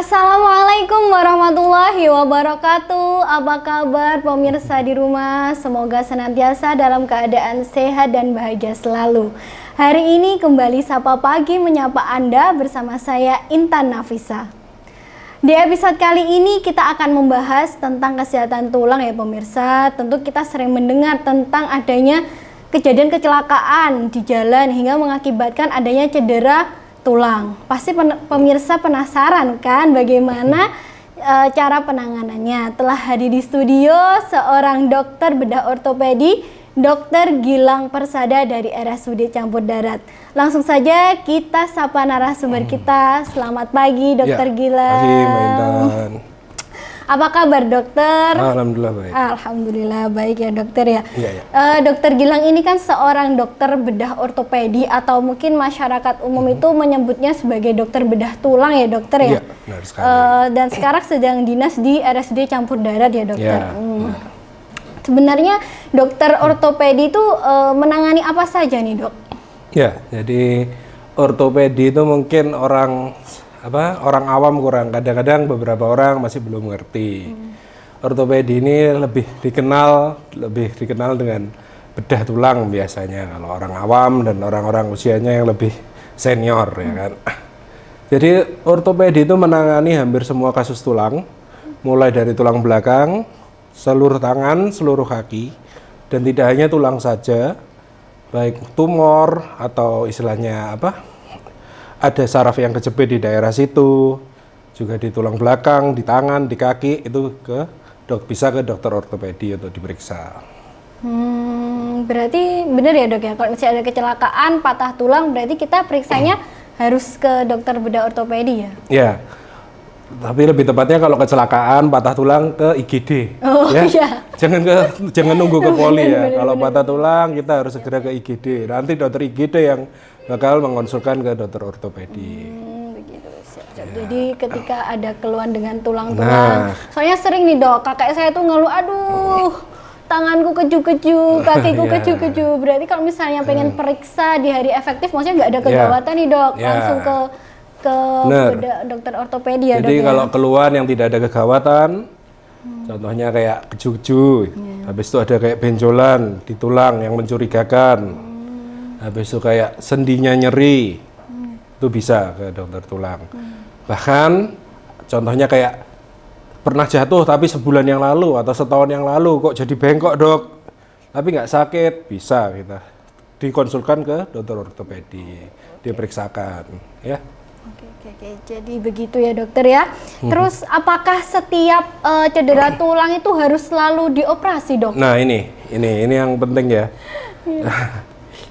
Assalamualaikum warahmatullahi wabarakatuh. Apa kabar pemirsa di rumah? Semoga senantiasa dalam keadaan sehat dan bahagia selalu. Hari ini kembali Sapa Pagi menyapa Anda bersama saya Intan Nafisa. Di episode kali ini kita akan membahas tentang kesehatan tulang ya pemirsa. Tentu kita sering mendengar tentang adanya kejadian kecelakaan di jalan hingga mengakibatkan adanya cedera tulang. Pasti pemirsa penasaran kan bagaimana cara penanganannya. Telah hadir di studio seorang dokter bedah ortopedi, Dr. Gilang Persada dari RSUD Campur Darat. Langsung saja kita sapa narasumber kita. Selamat pagi Dr. Gilang. Pagi Mbak Intan. Apa kabar dokter? Alhamdulillah baik. Alhamdulillah baik ya dokter ya. Iya. Dokter Gilang ini kan seorang dokter bedah ortopedi atau mungkin masyarakat umum itu menyebutnya sebagai dokter bedah tulang ya dokter ya. Iya, benar sekali. Dan sekarang sedang dinas di RSUD Campur Darat ya dokter. Iya. Sebenarnya dokter ortopedi itu menangani apa saja nih dok? Ya, jadi ortopedi itu mungkin orang awam kurang, kadang-kadang beberapa orang masih belum ngerti. Ortopedi ini lebih dikenal dengan bedah tulang biasanya kalau orang awam dan orang-orang usianya yang lebih senior ya kan. Jadi ortopedi itu menangani hampir semua kasus tulang, mulai dari tulang belakang, seluruh tangan, seluruh kaki, dan tidak hanya tulang saja, baik tumor atau istilahnya ada saraf yang kejepit di daerah situ, juga di tulang belakang, di tangan, di kaki, itu bisa ke dokter ortopedi untuk diperiksa. Berarti benar ya dok ya, kalau misalnya ada kecelakaan, patah tulang, berarti kita periksanya harus ke dokter bedah ortopedi ya? Ya, tapi lebih tepatnya kalau kecelakaan, patah tulang ke IGD. Iya. Jangan nunggu ke poli ya. Kalau patah tulang kita harus segera ke IGD. Nanti dokter IGD yang bakal mengonsulkan ke dokter ortopedi. Begitu. Jadi ketika ada keluhan dengan tulang-tulang, soalnya sering nih dok, kakek saya tuh ngeluh, aduh tanganku keju-keju, kakiku keju-keju. Berarti kalau misalnya pengen periksa di hari efektif, maksudnya nggak ada kegawatan nih dok, langsung ke dokter ortopedi ya dok. Jadi kalau keluhan yang tidak ada kegawatan, contohnya kayak keju-keju, habis itu ada kayak benjolan di tulang yang mencurigakan, habis itu kayak sendinya nyeri, itu bisa ke dokter tulang. Bahkan contohnya kayak pernah jatuh tapi sebulan yang lalu atau setahun yang lalu kok jadi bengkok dok, tapi nggak sakit, bisa kita dikonsulkan ke dokter ortopedi, diperiksakan ya. Oke, jadi begitu ya dokter ya. Terus apakah setiap cedera tulang itu harus selalu dioperasi dok? Nah ini yang penting ya.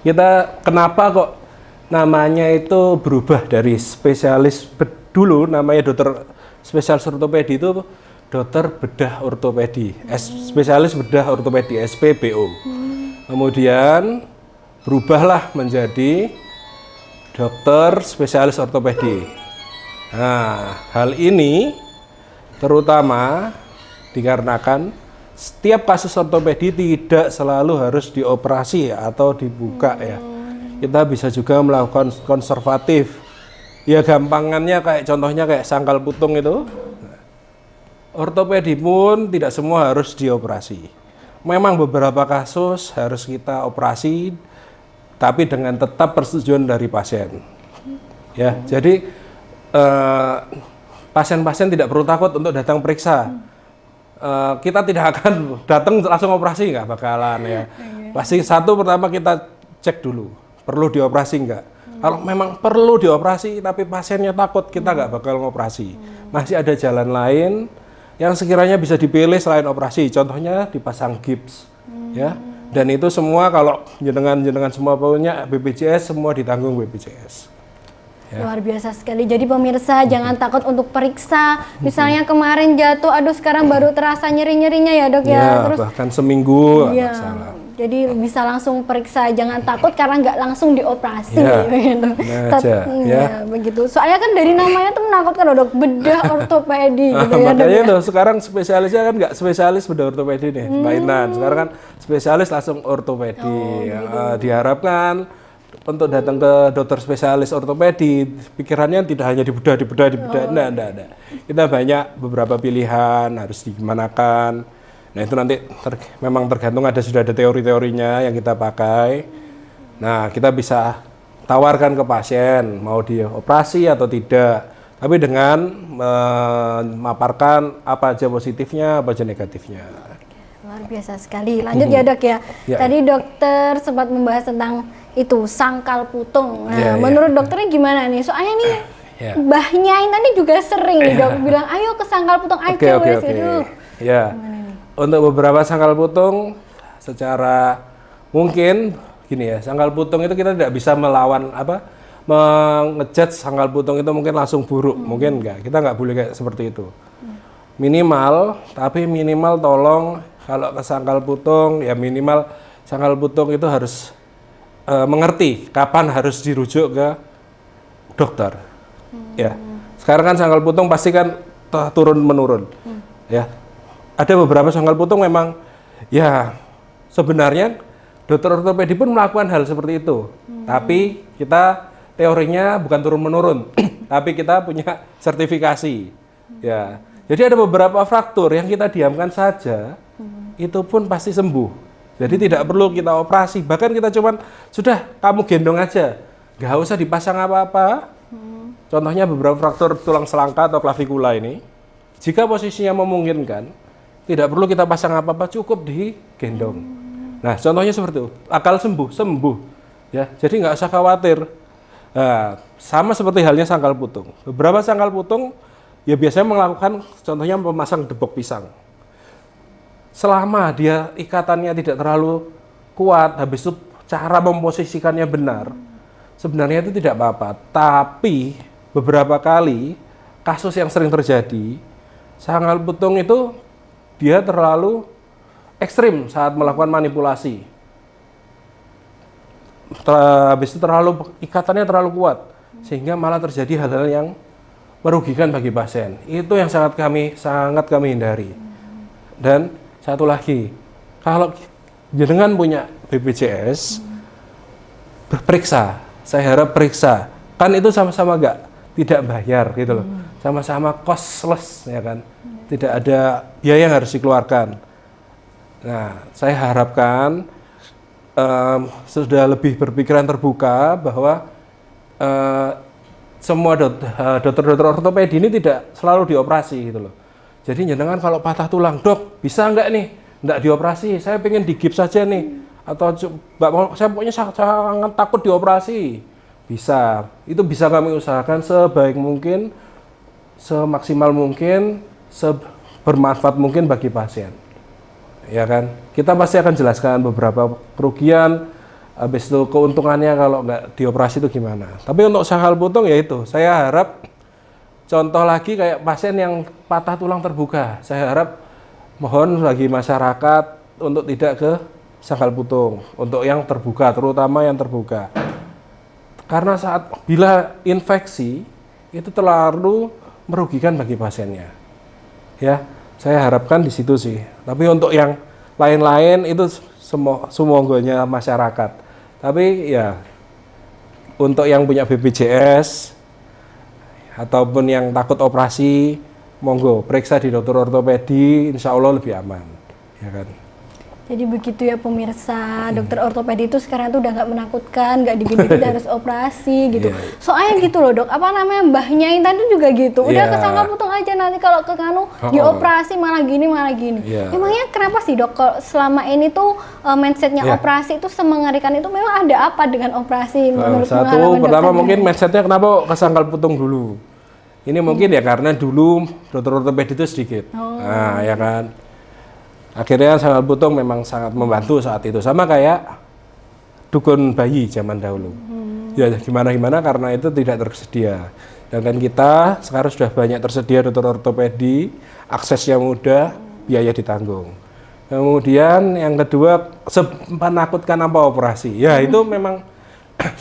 Kita kenapa kok namanya itu berubah dari spesialis dulu namanya dokter spesialis ortopedi itu dokter bedah ortopedi, spesialis bedah ortopedi SPBO. Kemudian berubahlah menjadi dokter spesialis ortopedi. Nah, hal ini terutama dikarenakan setiap kasus ortopedi tidak selalu harus dioperasi atau dibuka ya. Kita bisa juga melakukan konservatif. Ya gampangannya contohnya kayak sangkal putung itu. Ortopedi pun tidak semua harus dioperasi. Memang beberapa kasus harus kita operasi, tapi dengan tetap persetujuan dari pasien. Ya, jadi pasien-pasien tidak perlu takut untuk datang periksa. Kita tidak akan datang langsung operasi, nggak bakalan ya. Pasti pertama kita cek dulu, perlu dioperasi nggak. Kalau memang perlu dioperasi tapi pasiennya takut, kita nggak bakal ngoperasi. Masih ada jalan lain yang sekiranya bisa dipilih selain operasi. Contohnya dipasang gips, ya. Dan itu semua kalau jenengan semua punya BPJS, semua ditanggung BPJS. Ya. Luar biasa sekali. Jadi pemirsa jangan takut untuk periksa. Misalnya kemarin jatuh, aduh sekarang baru terasa nyeri-nyerinya ya dok ya. Terus bahkan seminggu nggak masalah. Jadi bisa langsung periksa, jangan takut karena nggak langsung dioperasi. Begitu. Begitu. Soalnya kan dari namanya tuh menakutkan loh dok, bedah ortopedi. Gitu ya, makanya tuh sekarang spesialisnya kan nggak spesialis bedah ortopedi nih, Mbak Intan. Sekarang kan spesialis langsung ortopedi. Diharapkan untuk datang ke dokter spesialis ortopedi, pikirannya tidak hanya di bedah. Enggak. Kita banyak beberapa pilihan, harus digimanakan. Nah itu nanti memang tergantung sudah ada teori-teorinya yang kita pakai. Nah kita bisa tawarkan ke pasien, mau dioperasi atau tidak. Tapi dengan memaparkan apa aja positifnya, apa aja negatifnya. Luar biasa sekali. Lanjut ya dok ya. Tadi dokter sempat membahas tentang itu sangkal putung. Nah, menurut dokternya gimana nih? Soalnya nih mbahnya tadi juga sering nih dok bilang, ayo ke sangkal putung aja wes. Ya. Untuk beberapa sangkal putung, secara mungkin gini ya, sangkal putung itu kita tidak bisa melawan mengejudge sangkal putung itu mungkin langsung buruk, mungkin enggak. Kita nggak boleh kayak seperti itu. Minimal tolong kalau ke sangkal putung ya minimal sangkal putung itu harus mengerti kapan harus dirujuk ke dokter. Ya. Sekarang kan sangkal putung pasti kan turun menurun. Ya. Ada beberapa sangkal putung memang ya sebenarnya dokter ortopedi pun melakukan hal seperti itu. Tapi kita teorinya bukan turun menurun, tapi kita punya sertifikasi. Ya. Jadi ada beberapa fraktur yang kita diamkan saja, itu pun pasti sembuh. Jadi tidak perlu kita operasi, bahkan kita cuman sudah kamu gendong aja, nggak usah dipasang apa-apa. Contohnya beberapa fraktur tulang selangka atau klavikula ini, jika posisinya memungkinkan, tidak perlu kita pasang apa-apa, cukup digendong. Nah, contohnya seperti itu, akal sembuh, ya. Jadi nggak usah khawatir. Nah, sama seperti halnya sangkal putung. Beberapa sangkal putung ya biasanya melakukan contohnya memasang debok pisang. Selama dia ikatannya tidak terlalu kuat, habis itu cara memposisikannya benar, sebenarnya itu tidak apa-apa. Tapi beberapa kali kasus yang sering terjadi, sangkal putung itu dia terlalu ekstrim saat melakukan manipulasi. Habis itu ikatannya terlalu kuat, sehingga malah terjadi hal-hal yang merugikan bagi pasien. Itu yang sangat kami hindari. Dan satu lagi, kalau jenengan punya BPJS, periksa. Saya harap periksa. Kan itu sama-sama tidak bayar gitu loh. Sama-sama costless ya kan. Tidak ada biaya yang harus dikeluarkan. Nah, saya harapkan sudah lebih berpikiran terbuka bahwa semua dokter-dokter ortopedi ini tidak selalu dioperasi gitu loh. Jadi jenengan kalau patah tulang, dok bisa nggak nih nggak dioperasi, saya pengen digips saja nih, atau saya pokoknya sangat takut dioperasi, bisa, itu bisa kami usahakan sebaik mungkin, semaksimal mungkin, sebermanfaat mungkin bagi pasien, ya kan. Kita pasti akan jelaskan beberapa kerugian, habis itu keuntungannya kalau nggak dioperasi itu gimana. Tapi untuk sangkal putung ya itu, saya harap contoh lagi kayak pasien yang patah tulang terbuka, saya harap mohon bagi masyarakat untuk tidak ke sangkal putung, untuk yang terbuka, terutama yang terbuka. Karena bila infeksi itu terlalu merugikan bagi pasiennya. Ya, saya harapkan di situ sih. Tapi untuk yang lain-lain itu semoga masyarakat. Tapi ya untuk yang punya BPJS ataupun yang takut operasi, monggo periksa di dokter ortopedi, insya Allah lebih aman, ya kan. Jadi begitu ya pemirsa, dokter ortopedi itu sekarang tuh udah nggak menakutkan, nggak dikit-dikit harus operasi gitu. Soalnya gitu loh dok, apa namanya mbahnya Intan tuh juga gitu, udah kesangka putung aja, nanti kalau ke dioperasi malah gini. Emangnya kenapa sih dok, kalau selama ini tuh mindsetnya operasi itu semengerikan itu, memang ada apa dengan operasi menurut satu, pertama mungkin mindsetnya kenapa kesangkal putung dulu. Ini mungkin ya karena dulu dokter ortopedi itu sedikit, nah ya kan. Akhirnya sangkal putung memang sangat membantu saat itu, sama kayak dukun bayi zaman dahulu. Ya gimana karena itu tidak tersedia. Dan kan kita sekarang sudah banyak tersedia dokter ortopedi, aksesnya mudah, biaya ditanggung. Kemudian yang kedua, menakutkan apa operasi? Ya itu memang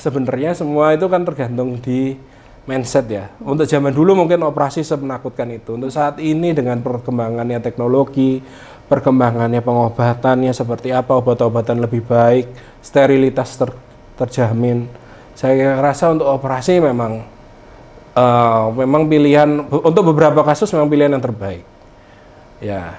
sebenarnya semua itu kan tergantung di mindset ya. Untuk zaman dulu mungkin operasi semenakutkan itu. Untuk saat ini dengan perkembangannya teknologi, perkembangannya pengobatannya seperti apa, obat-obatan lebih baik, sterilitas terjamin, Saya rasa untuk operasi memang pilihan untuk beberapa kasus memang pilihan yang terbaik. Ya,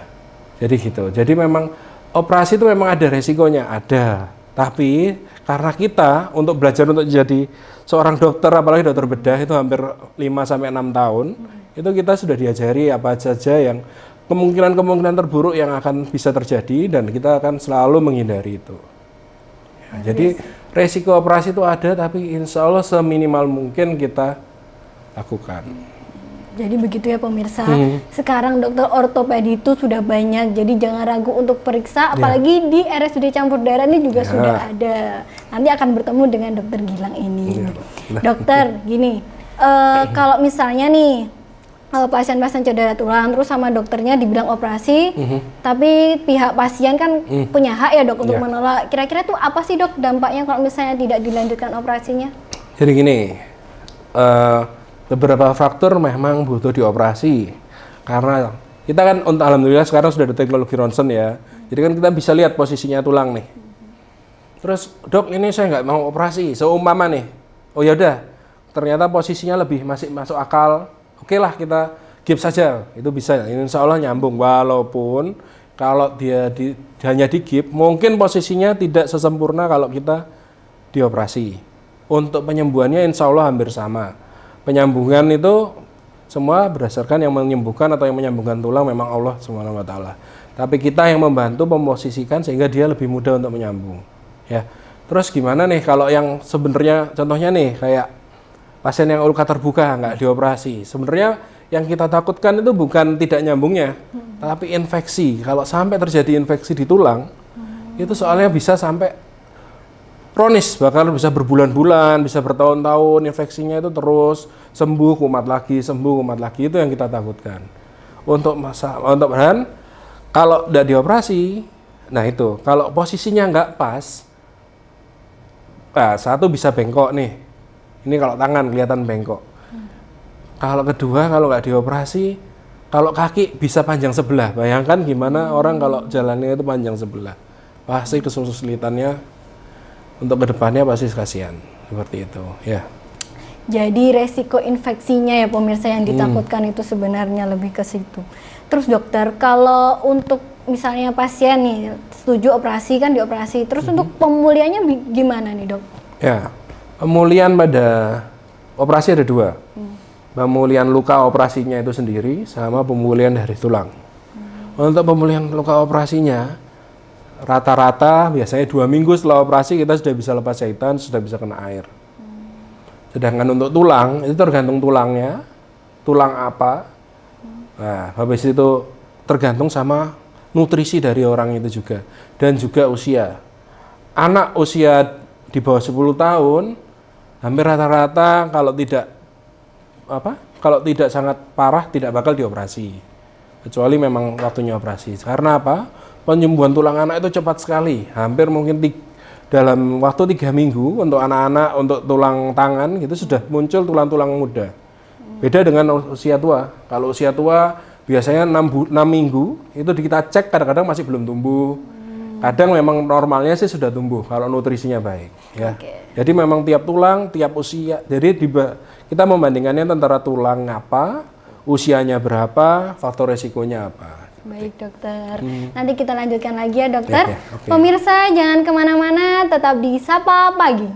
jadi gitu. Jadi memang operasi itu memang ada resikonya, ada. Tapi karena kita untuk belajar untuk jadi seorang dokter, apalagi dokter bedah itu hampir 5-6 tahun, itu kita sudah diajari apa saja yang kemungkinan-kemungkinan terburuk yang akan bisa terjadi dan kita akan selalu menghindari itu. Ya, jadi resiko operasi itu ada, tapi insya Allah seminimal mungkin kita lakukan. Jadi begitu ya pemirsa, sekarang dokter ortopedi itu sudah banyak, jadi jangan ragu untuk periksa, apalagi di RSUD Campur Darah ini juga sudah ada. Nanti akan bertemu dengan dokter Gilang ini. Dokter, gini, kalau misalnya nih pasien-pasien cedera tulang, terus sama dokternya dibilang operasi, tapi pihak pasien kan punya hak ya dok untuk menolak. Kira-kira tuh apa sih dok dampaknya kalau misalnya tidak dilanjutkan operasinya? Jadi gini, beberapa faktor memang butuh dioperasi karena kita kan alhamdulillah sekarang sudah ada teknologi ronsen ya, jadi kan kita bisa lihat posisinya tulang nih. Terus dok ini saya nggak mau operasi, seumpama nih, oh ya udah ternyata posisinya masih masuk akal, oke lah kita gips saja, itu bisa, insya Allah nyambung. Walaupun kalau dia hanya di gips mungkin posisinya tidak sesempurna kalau kita dioperasi. Untuk penyembuhannya insya Allah hampir sama. Penyambungan itu semua berdasarkan yang menyembuhkan atau yang menyambungkan tulang memang Allah Subhanahu wa taala. Tapi kita yang membantu memposisikan sehingga dia lebih mudah untuk menyambung. Ya. Terus gimana nih kalau yang sebenarnya contohnya nih kayak pasien yang luka terbuka nggak dioperasi. Sebenarnya yang kita takutkan itu bukan tidak nyambungnya, tapi infeksi. Kalau sampai terjadi infeksi di tulang, itu soalnya bisa sampai kronis, bahkan bisa berbulan-bulan, bisa bertahun-tahun, infeksinya itu terus sembuh, kumat lagi, itu yang kita takutkan. Untuk bahan, kalau tidak dioperasi, nah itu, kalau posisinya nggak pas, nah satu bisa bengkok nih, ini kalau tangan kelihatan bengkok. Kalau kedua, kalau nggak dioperasi, kalau kaki bisa panjang sebelah, bayangkan gimana orang kalau jalannya itu panjang sebelah, pasti kesulitannya. Untuk kedepannya pasti kasihan seperti itu ya. Jadi resiko infeksinya ya pemirsa yang ditakutkan itu sebenarnya lebih ke situ. Terus dokter, kalau untuk misalnya pasien nih setuju operasi kan dioperasi, terus untuk pemulihannya gimana nih dok? Ya, pemulihan pada operasi ada dua. Pemulihan luka operasinya itu sendiri sama pemulihan dari tulang. Untuk pemulihan luka operasinya rata-rata biasanya 2 minggu setelah operasi kita sudah bisa lepas jahitan, sudah bisa kena air. Sedangkan untuk tulang, itu tergantung tulangnya, tulang apa. Nah, habis itu tergantung sama nutrisi dari orang itu juga. Dan juga usia. Anak usia di bawah 10 tahun, hampir rata-rata kalau tidak sangat parah, tidak bakal dioperasi. Kecuali memang waktunya operasi. Karena apa? Penyembuhan tulang anak itu cepat sekali, hampir mungkin dalam waktu 3 minggu untuk anak-anak, untuk tulang tangan gitu sudah muncul tulang-tulang muda. Beda dengan usia tua. Kalau usia tua biasanya 6 minggu itu kita cek kadang-kadang masih belum tumbuh. Kadang memang normalnya sih sudah tumbuh kalau nutrisinya baik. Ya. Jadi memang tiap tulang, tiap usia. Jadi kita membandingkannya antara tulang apa, usianya berapa, faktor resikonya apa. Baik dokter, nanti kita lanjutkan lagi ya dokter. Pemirsa jangan kemana-mana, tetap di Sapa Pagi.